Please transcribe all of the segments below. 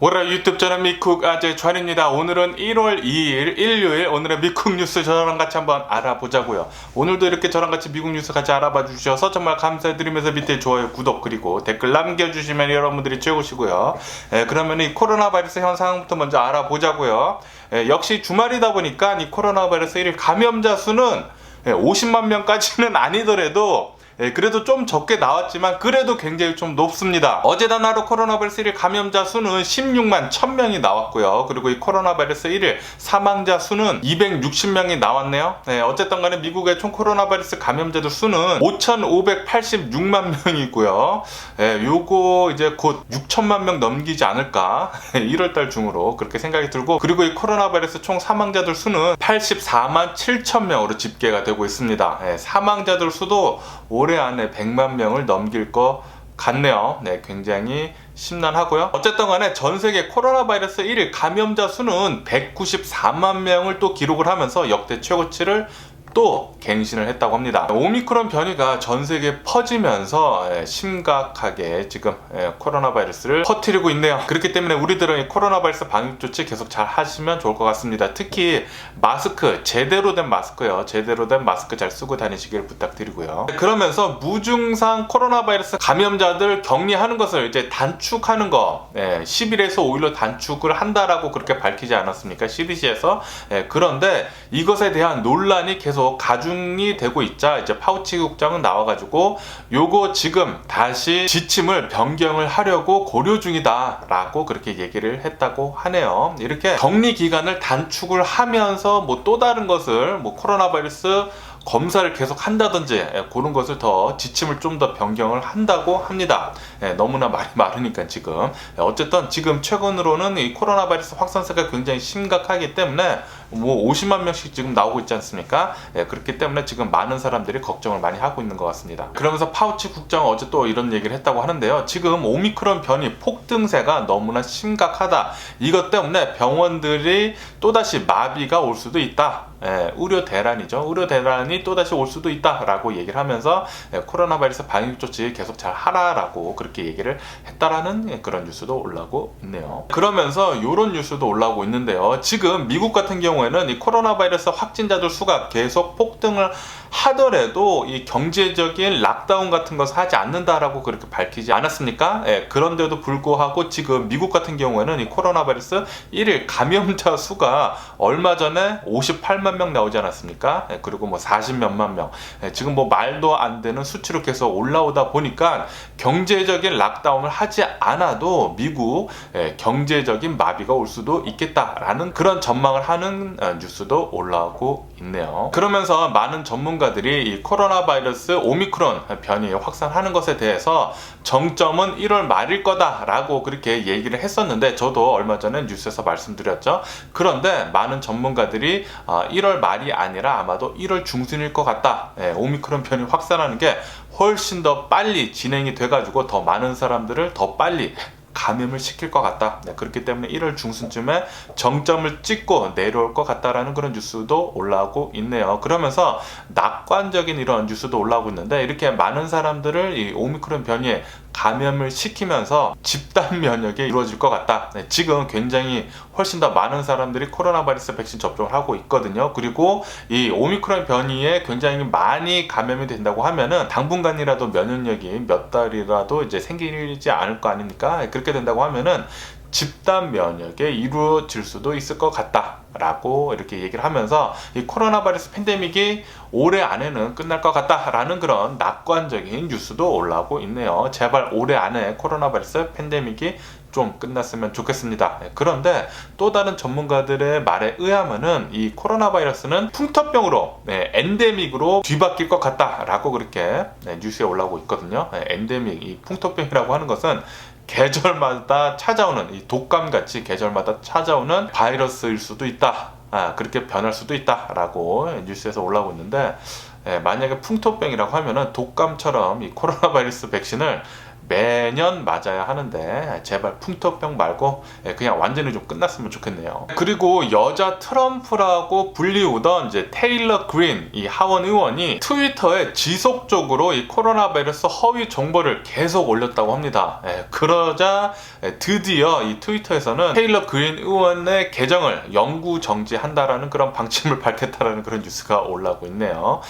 오라 유튜브 저는 미쿡 아재传입니다. 오늘은 1월 2일 일요일 오늘의 미쿡 뉴스 저랑 같이 한번 알아보자고요. 오늘도 이렇게 저랑 같이 미국 뉴스 같이 알아봐 주셔서 정말 감사드리면서 밑에 좋아요, 구독 그리고 댓글 남겨주시면 여러분들이 최고시고요. 그러면 이 코로나 바이러스 현상부터 먼저 알아보자고요. 역시 주말이다 보니까 이 코로나 바이러스 1일 감염자 수는 50만 명까지는 아니더라도 그래도 좀 적게 나왔지만 그래도 굉장히 좀 높습니다. 어제 단 하루 코로나 바이러스 1일 감염자 수는 16만 1000명이 나왔고요. 그리고 이 코로나 바이러스 1일 사망자 수는 260명이 나왔네요. 어쨌든 간에 미국의 총 코로나 바이러스 감염자들 수는 5586만 명이고요. 요거 이제 곧 6천만 명 넘기지 않을까 1월달 중으로 그렇게 생각이 들고, 그리고 이 코로나 바이러스 총 사망자들 수는 84만 7천 명으로 집계가 되고 있습니다. 사망자들 수도 올해 안에 100만 명을 넘길 것 같네요. 굉장히 심란하고요. 어쨌든 간에 전 세계 코로나 바이러스 1일 감염자 수는 194만 명을 또 기록을 하면서 역대 최고치를 또 갱신을 했다고 합니다. 오미크론 변이가 전 세계에 퍼지면서 심각하게 지금 코로나 바이러스를 퍼뜨리고 있네요. 그렇기 때문에 우리들은 이 코로나 바이러스 방역 조치 계속 잘 하시면 좋을 것 같습니다. 특히 마스크, 제대로 된 마스크요. 제대로 된 마스크 잘 쓰고 다니시길 부탁드리고요. 그러면서 무증상 코로나 바이러스 감염자들 격리하는 것을 이제 단축하는 거 10일에서 5일로 단축을 한다라고 그렇게 밝히지 않았습니까? CDC에서. 그런데 이것에 대한 논란이 계속 가중이 되고 있자 이제 파우치 국장은 나와가지고 요거 지금 다시 지침을 변경을 하려고 고려 중이다 라고 그렇게 얘기를 했다고 하네요. 이렇게 격리 기간을 단축을 하면서 뭐 또 다른 것을 뭐 코로나 바이러스 검사를 계속 한다든지 그런 것을 더 지침을 좀 더 변경을 한다고 합니다. 너무나 말이 많으니까 지금. 어쨌든 지금 최근으로는 이 코로나 바이러스 확산세가 굉장히 심각하기 때문에 뭐 50만 명씩 지금 나오고 있지 않습니까? 그렇기 때문에 지금 많은 사람들이 걱정을 많이 하고 있는 것 같습니다. 그러면서 파우치 국장은 어제 또 이런 얘기를 했다고 하는데요. 지금 오미크론 변이 폭등세가 너무나 심각하다. 이것 때문에 병원들이 또다시 마비가 올 수도 있다. 의료 대란이죠. 의료 대란이 또다시 올 수도 있다라고 얘기를 하면서 코로나 바이러스 방역 조치 계속 잘 하라라고 그렇게 얘기를 했다라는 그런 뉴스도 올라오고 있네요. 그러면서 이런 뉴스도 올라오고 있는데요. 지금 미국 같은 경우에는 이 코로나 바이러스 확진자들 수가 계속 폭등을 하더라도 이 경제적인 락다운 같은 것을 하지 않는다라고 그렇게 밝히지 않았습니까? 그런데도 불구하고 지금 미국 같은 경우에는 이 코로나 바이러스 1일 감염자 수가 얼마 전에 58만 명 나오지 않았습니까? 그리고 뭐 40몇만 명. 지금 뭐 말도 안 되는 수치로 계속 올라오다 보니까 경제적인 락다운을 하지 않아도 미국 경제적인 마비가 올 수도 있겠다라는 그런 전망을 하는 뉴스도 올라오고 있네요. 그러면서 많은 전문가들이 이 코로나 바이러스 오미크론 변이 확산하는 것에 대해서 정점은 1월 말일 거다라고 그렇게 얘기를 했었는데, 저도 얼마 전에 뉴스에서 말씀드렸죠. 그런데 많은 전문가들이 1월 말이 아니라 아마도 1월 중순일 것 같다. 오미크론 변이 확산하는 게 훨씬 더 빨리 진행이 돼가지고 더 많은 사람들을 더 빨리 감염을 시킬 것 같다. 그렇기 때문에 1월 중순쯤에 정점을 찍고 내려올 것 같다라는 그런 뉴스도 올라오고 있네요. 그러면서 낙관적인 이런 뉴스도 올라오고 있는데, 이렇게 많은 사람들을 이 오미크론 변이에 감염을 시키면서 집단 면역이 이루어질 것 같다. 지금 굉장히 훨씬 더 많은 사람들이 코로나 바이러스 백신 접종을 하고 있거든요. 그리고 이 오미크론 변이에 굉장히 많이 감염이 된다고 하면은 당분간이라도 면역력이 몇 달이라도 이제 생기지 않을 거 아닙니까? 그렇게 된다고 하면은 집단 면역이 이루어질 수도 있을 것 같다 라고 이렇게 얘기를 하면서 이 코로나 바이러스 팬데믹이 올해 안에는 끝날 것 같다라는 그런 낙관적인 뉴스도 올라오고 있네요. 제발 올해 안에 코로나 바이러스 팬데믹이 좀 끝났으면 좋겠습니다. 그런데 또 다른 전문가들의 말에 의하면은 이 코로나 바이러스는 풍토병으로 엔데믹으로 뒤바뀔 것 같다라고 그렇게 뉴스에 올라오고 있거든요. 엔데믹, 이 풍토병이라고 하는 것은 계절마다 찾아오는 이 독감같이 계절마다 찾아오는 바이러스일 수도 있다. 그렇게 변할 수도 있다라고 뉴스에서 올라오고 있는데, 만약에 풍토병이라고 하면은 독감처럼 이 코로나 바이러스 백신을 매년 맞아야 하는데 제발 풍토병 말고 그냥 완전히 좀 끝났으면 좋겠네요. 그리고 여자 트럼프라고 불리우던 이제 테일러 그린 이 하원 의원이 트위터에 지속적으로 이 코로나 바이러스 허위 정보를 계속 올렸다고 합니다. 그러자 드디어 이 트위터에서는 테일러 그린 의원의 계정을 영구 정지한다라는 그런 방침을 밝혔다라는 그런 뉴스가 올라오고 있네요.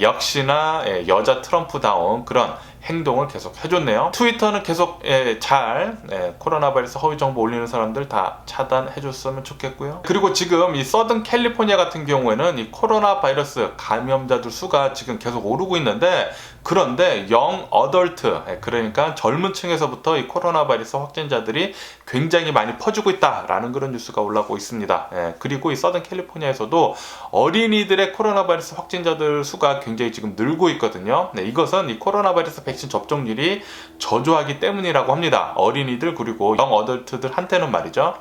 역시나 여자 트럼프다운 그런 행동을 계속 해줬네요. 트위터는 계속 잘 코로나 바이러스 허위 정보 올리는 사람들 다 차단해줬으면 좋겠고요. 그리고 지금 이 서든 캘리포니아 같은 경우에는 이 코로나 바이러스 감염자들 수가 지금 계속 오르고 있는데, 그런데 영 어덜트, 그러니까 젊은 층에서부터 이 코로나 바이러스 확진자들이 굉장히 많이 퍼지고 있다라는 그런 뉴스가 올라오고 있습니다. 그리고 이 서든 캘리포니아에서도 어린이들의 코로나 바이러스 확진자들 수가 굉장히 지금 늘고 있거든요. 이것은 이 코로나 바이러스 백신 접종률이 저조하기 때문이라고 합니다. 어린이들 그리고 영 어덜트들한테는 말이죠.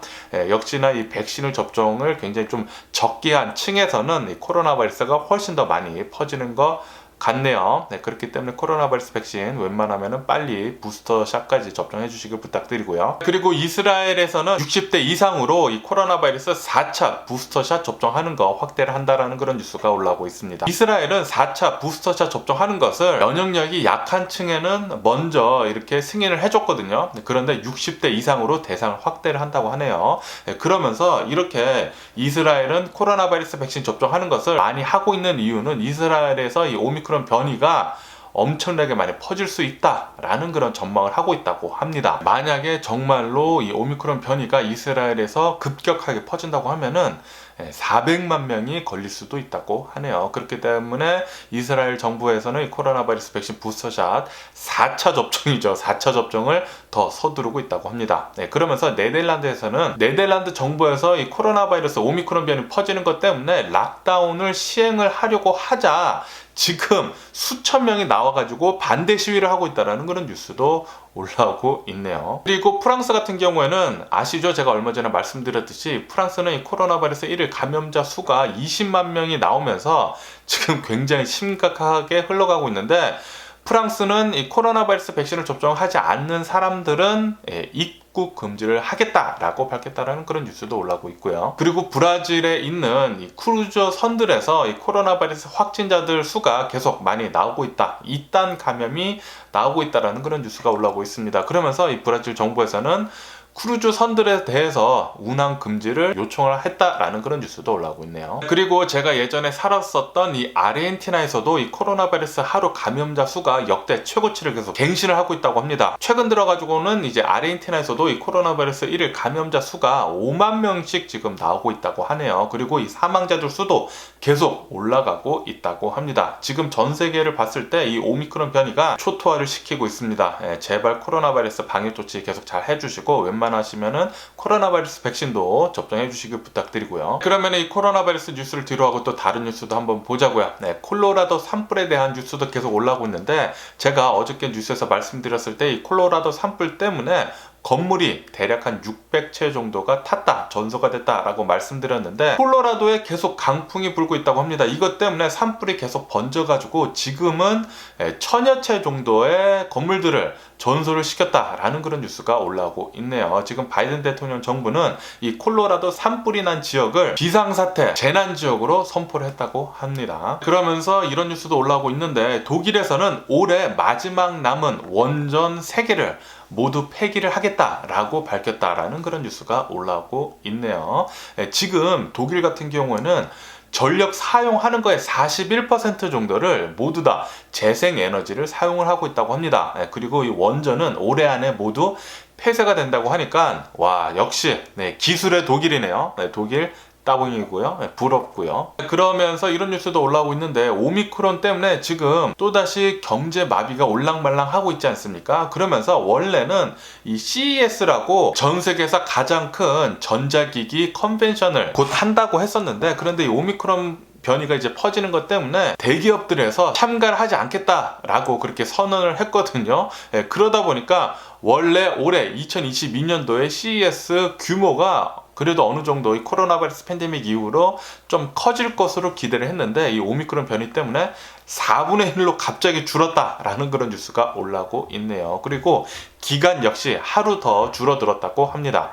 역시나 이 백신을 접종을 굉장히 좀 적게 한 층에서는 이 코로나 바이러스가 훨씬 더 많이 퍼지는 것 같네요. 그렇기 때문에 코로나 바이러스 백신 웬만하면 빨리 부스터샷까지 접종해 주시길 부탁드리고요. 그리고 이스라엘에서는 60대 이상으로 이 코로나 바이러스 4차 부스터샷 접종하는 거 확대를 한다라는 그런 뉴스가 올라오고 있습니다. 이스라엘은 4차 부스터샷 접종하는 것을 면역력이 약한 층에는 먼저 이렇게 승인을 해줬거든요. 그런데 60대 이상으로 대상을 확대를 한다고 하네요. 그러면서 이렇게 이스라엘은 코로나 바이러스 백신 접종하는 것을 많이 하고 있는 이유는 이스라엘에서 이 오미크론 변이가 엄청나게 많이 퍼질 수 있다라는 그런 전망을 하고 있다고 합니다. 만약에 정말로 이 오미크론 변이가 이스라엘에서 급격하게 퍼진다고 하면은 400만 명이 걸릴 수도 있다고 하네요. 그렇기 때문에 이스라엘 정부에서는 이 코로나 바이러스 백신 부스터샷 4차 접종이죠. 4차 접종을 더 서두르고 있다고 합니다. 그러면서 네덜란드에서는 네덜란드 정부에서 이 코로나 바이러스 오미크론 변이 퍼지는 것 때문에 락다운을 시행을 하려고 하자 지금 수천 명이 나와가지고 반대 시위를 하고 있다는 그런 뉴스도 올라오고 있네요. 그리고 프랑스 같은 경우에는 아시죠? 제가 얼마 전에 말씀드렸듯이 프랑스는 이 코로나 바이러스 1일 감염자 수가 20만 명이 나오면서 지금 굉장히 심각하게 흘러가고 있는데, 프랑스는 이 코로나 바이러스 백신을 접종하지 않는 사람들은 입국 금지를 하겠다라고 밝혔다라는 그런 뉴스도 올라오고 있고요. 그리고 브라질에 있는 이 크루즈 선들에서 이 코로나 바이러스 확진자들 수가 계속 많이 나오고 있다. 이단 감염이 나오고 있다라는 그런 뉴스가 올라오고 있습니다. 그러면서 이 브라질 정부에서는 크루즈 선들에 대해서 운항 금지를 요청을 했다라는 그런 뉴스도 올라오고 있네요. 그리고 제가 예전에 살았었던 이 아르헨티나에서도 이 코로나 바이러스 하루 감염자 수가 역대 최고치를 계속 갱신을 하고 있다고 합니다. 최근 들어가지고는 이제 아르헨티나에서도 이 코로나 바이러스 1일 감염자 수가 5만 명씩 지금 나오고 있다고 하네요. 그리고 이 사망자들 수도 계속 올라가고 있다고 합니다. 지금 전 세계를 봤을 때 이 오미크론 변이가 초토화를 시키고 있습니다. 제발 코로나 바이러스 방역 조치 계속 잘 해주시고 웬만하시면은 코로나 바이러스 백신도 접종해 주시길 부탁드리고요. 그러면 이 코로나 바이러스 뉴스를 뒤로하고 또 다른 뉴스도 한번 보자고요. 콜로라도 산불에 대한 뉴스도 계속 올라오고 있는데, 제가 어저께 뉴스에서 말씀드렸을 때 이 콜로라도 산불 때문에 건물이 대략 한 600채 정도가 탔다, 전소가 됐다라고 말씀드렸는데, 콜로라도에 계속 강풍이 불고 있다고 합니다. 이것 때문에 산불이 계속 번져가지고 지금은 1000여 채 정도의 건물들을 전소를 시켰다라는 그런 뉴스가 올라오고 있네요. 지금 바이든 대통령 정부는 이 콜로라도 산불이 난 지역을 비상사태, 재난지역으로 선포를 했다고 합니다. 그러면서 이런 뉴스도 올라오고 있는데, 독일에서는 올해 마지막 남은 원전 3개를 모두 폐기를 하겠다라고 밝혔다라는 그런 뉴스가 올라오고 있네요. 지금 독일 같은 경우에는 전력 사용하는 거의 41% 정도를 모두 다 재생에너지를 사용을 하고 있다고 합니다. 그리고 이 원전은 올해 안에 모두 폐쇄가 된다고 하니까 와, 역시 기술의 독일이네요. 독일 따봉이고요. 부럽고요. 그러면서 이런 뉴스도 올라오고 있는데, 오미크론 때문에 지금 또다시 경제 마비가 올랑말랑 하고 있지 않습니까? 그러면서 원래는 이 CES라고 전 세계에서 가장 큰 전자기기 컨벤션을 곧 한다고 했었는데, 그런데 이 오미크론 변이가 이제 퍼지는 것 때문에 대기업들에서 참가를 하지 않겠다라고 그렇게 선언을 했거든요. 그러다 보니까 원래 올해 2022년도에 CES 규모가 그래도 어느 정도 이 코로나 바이러스 팬데믹 이후로 좀 커질 것으로 기대를 했는데 이 오미크론 변이 때문에 4분의 1로 갑자기 줄었다라는 그런 뉴스가 올라오고 있네요. 그리고 기간 역시 하루 더 줄어들었다고 합니다.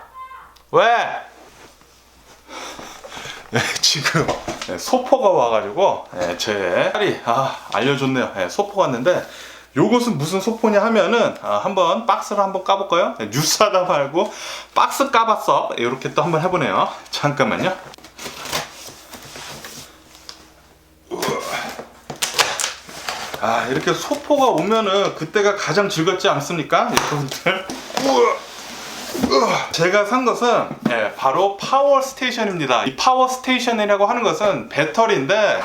왜? 네, 지금 소포가 와가지고 제 딸이 알려줬네요. 소포가 왔는데 요것은 무슨 소포냐 하면은 한번 박스를 한번 까볼까요? 뉴스 하다 말고 박스 까봤어. 이렇게 또 한번 해보네요. 잠깐만요. 이렇게 소포가 오면은 그때가 가장 즐겁지 않습니까? 여러분들. 제가 산 것은 바로 파워 스테이션입니다. 이 파워 스테이션이라고 하는 것은 배터리인데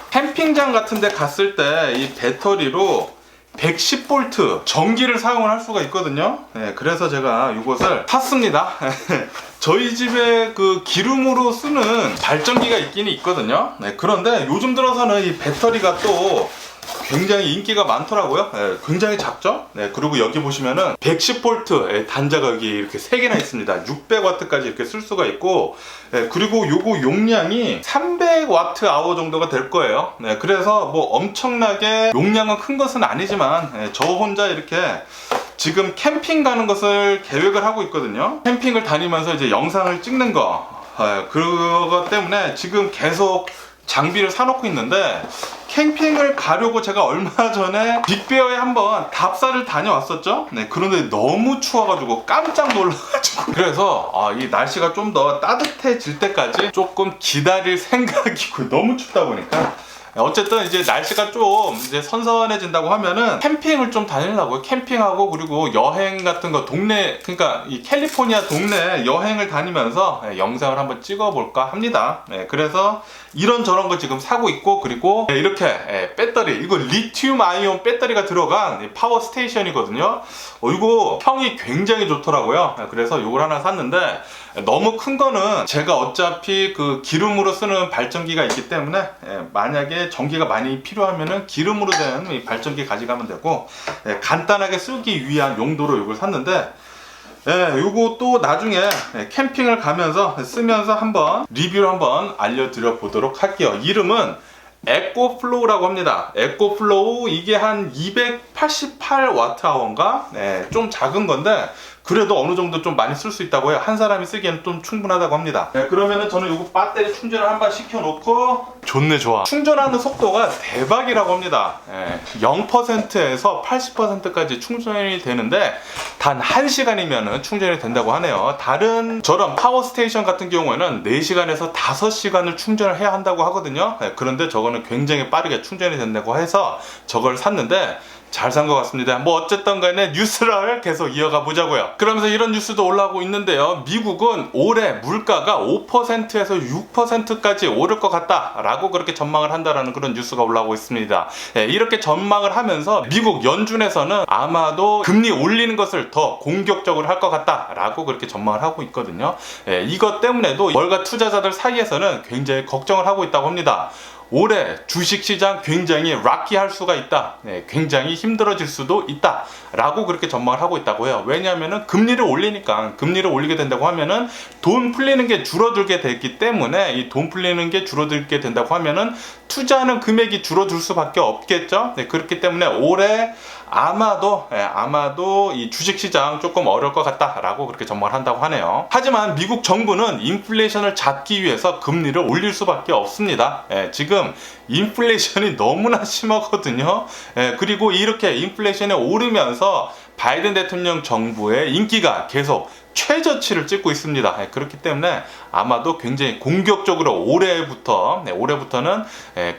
캠핑장 같은 데 갔을 때 이 배터리로 110V 전기를 사용을 할 수가 있거든요. 그래서 제가 이것을 샀습니다. 저희 집에 그 기름으로 쓰는 발전기가 있긴 있거든요. 그런데 요즘 들어서는 이 배터리가 또 굉장히 인기가 많더라고요. 굉장히 작죠? 그리고 여기 보시면은 110V 단자가 여기 이렇게 3개나 있습니다. 600W까지 이렇게 쓸 수가 있고, 그리고 요거 용량이 300Wh 정도가 될 거예요. 그래서 뭐 엄청나게 용량은 큰 것은 아니지만 저 혼자 이렇게 지금 캠핑 가는 것을 계획을 하고 있거든요. 캠핑을 다니면서 이제 영상을 찍는 거, 그것 때문에 지금 계속 장비를 사놓고 있는데, 캠핑을 가려고 제가 얼마 전에 빅베어에 한번 답사를 다녀왔었죠. 그런데 너무 추워가지고 깜짝 놀라가지고 그래서 이 날씨가 좀 더 따뜻해질 때까지 조금 기다릴 생각이고, 너무 춥다 보니까 어쨌든 이제 날씨가 좀 이제 선선해진다고 하면은 캠핑을 좀 다니려고요. 캠핑하고 그리고 여행 같은 거 동네, 그러니까 이 캘리포니아 동네 여행을 다니면서 영상을 한번 찍어볼까 합니다. 그래서 이런저런 거 지금 사고 있고, 그리고 이렇게 배터리, 이거 리튬 아이온 배터리가 들어간 파워 스테이션이거든요. 이거 평이 굉장히 좋더라고요. 그래서 이걸 하나 샀는데, 너무 큰 거는 제가 어차피 그 기름으로 쓰는 발전기가 있기 때문에 만약에 전기가 많이 필요하면은 기름으로 된 이 발전기 가져가면 되고, 간단하게 쓰기 위한 용도로 이걸 샀는데, 요거 또 나중에 캠핑을 가면서 쓰면서 한번 리뷰를 한번 알려드려 보도록 할게요. 이름은 에코플로우라고 합니다. 에코플로우, 이게 한 288Wh인가? 좀 작은 건데 그래도 어느 정도 좀 많이 쓸 수 있다고 해요. 한 사람이 쓰기에는 좀 충분하다고 합니다. 그러면은 저는 이거 배터리 충전을 한번 시켜놓고, 좋네, 좋아. 충전하는 속도가 대박이라고 합니다. 0%에서 80%까지 충전이 되는데 단 1시간이면 충전이 된다고 하네요. 다른 저런 파워 스테이션 같은 경우에는 4시간에서 5시간을 충전을 해야 한다고 하거든요. 그런데 저거는 굉장히 빠르게 충전이 된다고 해서 저걸 샀는데 잘 산 것 같습니다. 뭐 어쨌든 간에 뉴스를 계속 이어가 보자고요. 그러면서 이런 뉴스도 올라오고 있는데요. 미국은 올해 물가가 5%에서 6%까지 오를 것 같다라고 그렇게 전망을 한다라는 그런 뉴스가 올라오고 있습니다. 이렇게 전망을 하면서 미국 연준에서는 아마도 금리 올리는 것을 더 공격적으로 할 것 같다라고 그렇게 전망을 하고 있거든요. 이것 때문에도 월가 투자자들 사이에서는 굉장히 걱정을 하고 있다고 합니다. 올해 주식시장 굉장히 락키할 수가 있다, 굉장히 힘들어질 수도 있다 라고 그렇게 전망을 하고 있다고 해요. 왜냐하면 금리를 올리니까, 금리를 올리게 된다고 하면은 돈 풀리는 게 줄어들게 되기 때문에, 이 돈 풀리는 게 줄어들게 된다고 하면은 투자하는 금액이 줄어들 수밖에 없겠죠. 그렇기 때문에 올해 아마도 이 주식시장 조금 어려울 것 같다라고 그렇게 전망을 한다고 하네요. 하지만 미국 정부는 인플레이션을 잡기 위해서 금리를 올릴 수밖에 없습니다. 지금 인플레이션이 너무나 심하거든요. 그리고 이렇게 인플레이션이 오르면서 바이든 대통령 정부의 인기가 계속 최저치를 찍고 있습니다. 그렇기 때문에 아마도 굉장히 공격적으로 올해부터는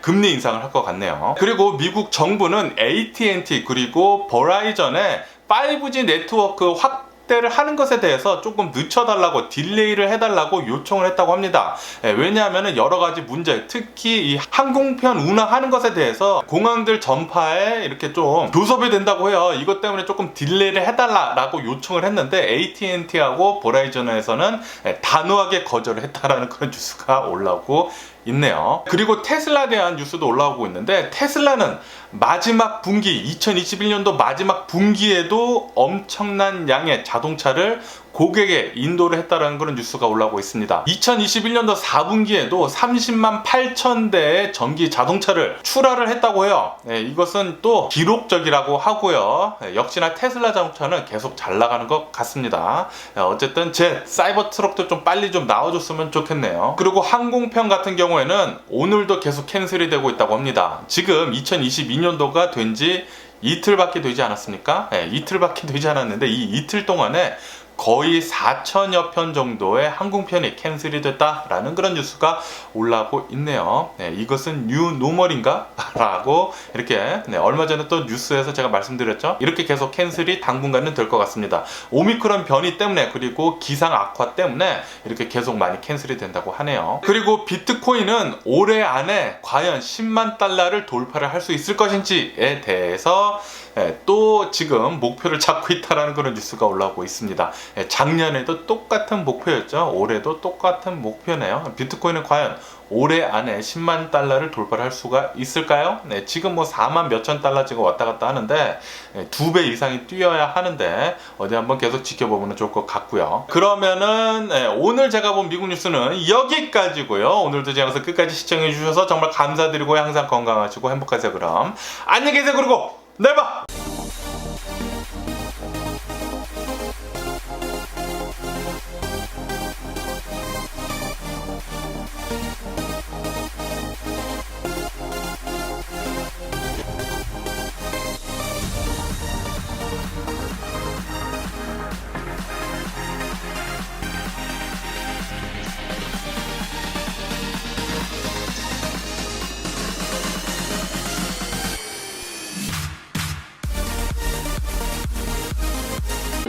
금리 인상을 할 것 같네요. 그리고 미국 정부는 AT&T 그리고 버라이전의 5G 네트워크 확대를 하는 것에 대해서 조금 늦춰달라고, 딜레이를 해달라고 요청을 했다고 합니다. 왜냐하면 여러 가지 문제, 특히 이 항공편 운항하는 것에 대해서 공항들 전파에 이렇게 좀 교섭이 된다고 해요. 이것 때문에 조금 딜레이를 해달라고 요청을 했는데 AT&T하고 버라이전에서는 단호하게 거절을 했다라는 그런 뉴스가 올라오고 있네요. 그리고 테슬라에 대한 뉴스도 올라오고 있는데, 테슬라는 마지막 분기, 2021년도 마지막 분기에도 엄청난 양의 자동차를 고객에 인도를 했다라는 그런 뉴스가 올라오고 있습니다. 2021년도 4분기에도 30만 8천 대의 전기 자동차를 출하를 했다고 해요. 이것은 또 기록적이라고 하고요. 역시나 테슬라 자동차는 계속 잘 나가는 것 같습니다. 어쨌든 제 사이버 트럭도 좀 빨리 좀 나와줬으면 좋겠네요. 그리고 항공편 같은 경우에는 오늘도 계속 캔슬이 되고 있다고 합니다. 지금 2022년도가 된 지 이틀밖에 되지 않았습니까? 이틀밖에 되지 않았는데 이 이틀 동안에 거의 4천여 편 정도의 항공편이 캔슬이 됐다라는 그런 뉴스가 올라오고 있네요. 이것은 뉴 노멀인가? 라고 이렇게 얼마 전에 또 뉴스에서 제가 말씀드렸죠. 이렇게 계속 캔슬이 당분간은 될 것 같습니다. 오미크론 변이 때문에 그리고 기상 악화 때문에 이렇게 계속 많이 캔슬이 된다고 하네요. 그리고 비트코인은 올해 안에 과연 10만 달러를 돌파를 할 수 있을 것인지에 대해서 또 지금 목표를 잡고 있다는 그런 뉴스가 올라오고 있습니다. 작년에도 똑같은 목표였죠. 올해도 똑같은 목표네요. 비트코인은 과연 올해 안에 10만 달러를 돌파를 할 수가 있을까요? 지금 뭐 4만 몇천 달러 지금 왔다 갔다 하는데 2배 이상이 뛰어야 하는데 어디 한번 계속 지켜보면 좋을 것 같고요. 그러면은 오늘 제가 본 미국 뉴스는 여기까지고요. 오늘도 제 영상 끝까지 시청해 주셔서 정말 감사드리고요. 항상 건강하시고 행복하세요. 그럼 안녕히 계세요. 그리고 내일 봐!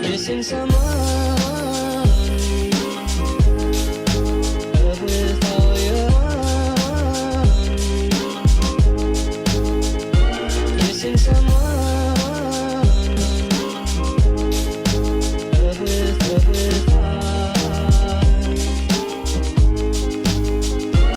Missing someone